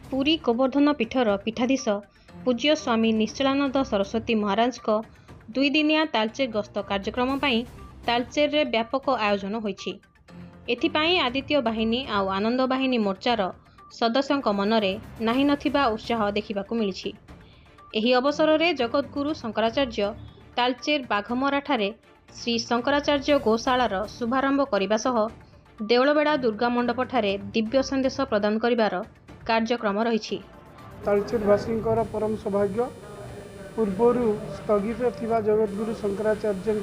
पुरी गोवर्धन पीठर पीठाधीश पूज्य स्वामी निश्चलानंद सरस्वती महाराज को 2 दिनिया तालचेर गस्त कार्यक्रम पर तालचेर रे व्यापक आयोजन होईछि। एथिपाई आदित्य बाहिनी आउ आनंद बाहिनी मोर्चार सदस्यों मनरे नाही नथिबा उत्साह देखिबाकू मिलिछि। एही अवसर रे जगतगुरु शंकराचार्य तालचेर बाघमरा ठारे श्री शंकराचार्य गौशालार शुभारंभ करने सह देवलबेड़ा दुर्गा मंडप ठारे दिव्य संदेश प्रदान करिवार कार्यक्रम रही। तालचेरवासी परम सौभाग्य पूर्वर स्थगित थिबा जगतगुरु शंकराचार्य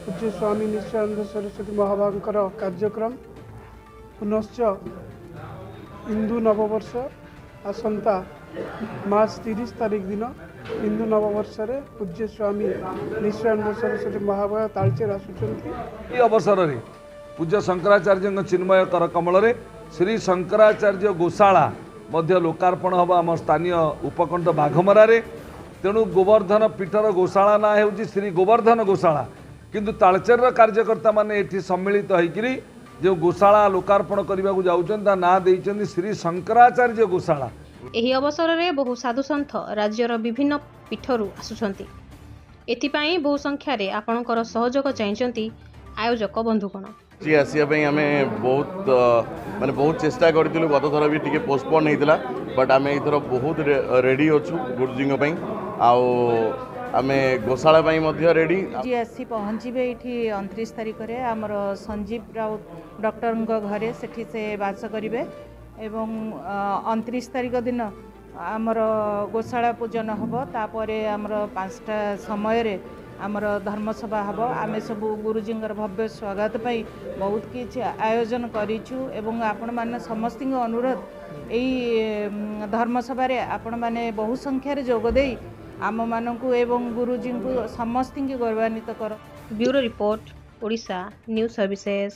पूज्य स्वामी निश्चलानंद सरस्वती महाभागर कार्यक्रम पुनश्च हिंदू नववर्ष आसंता मार्च 30 तारीख दिन हिंदू नववर्ष रे पूज्य स्वामी निश्चलानंद सरस्वती महाभाग तालचेर आसुचंती। अवसर रे पूज्य शंकराचार्य चिन्मय कर कमल रे श्री शंकराचार्य गौशाला मध्य लोकार्पण हम आम स्थानीय उपकंठ बाघमरा रे। तेणु गोवर्धन पीठर गौशाला ना हो श्री गोवर्धन गौशाला, किंतु तालचेर कार्यकर्ता माने एठी सम्मिलित होइकरी जो गौशाला लोकार्पण करने को जाउछन ना देइछन श्री शंकराचार्य गौशाला। एही अवसर रे बहु साधु सन्थ राज्यर विभिन्न पीठरू आसुछंती। एथिपाई बहु संख्यार आपणकर सहयोग चाहिए आयोजक बंधुगण। जी आसिया आम बहुत माने बहुत चेष्टा करूँ। गत थर भी टी पोस्टपोन होता बट आम एथर बहुत रेडी अच्छु गुरुजी आम गौशाला रेडी। जी आसी पहुँचे ये 29 तारीख में आमर संजीव राउत डॉक्टर घरे से बास करेंगे एवं 29 तारीख दिन आमर गौशाला पूजन हम तापर आमर 5टा समय आमर धर्मसभा हम। आम सब गुरुजी भव्य स्वागत पाई बहुत किसी आयोजन करूँ एवं आपण मैंने समस्त अनुरोध यही धर्मसभा आपण मैंने बहु संख्यार जोगदे आम मानू एवं गुरुजी को समस्त गौरवान्वित कर। Bureau report, Odisha news services.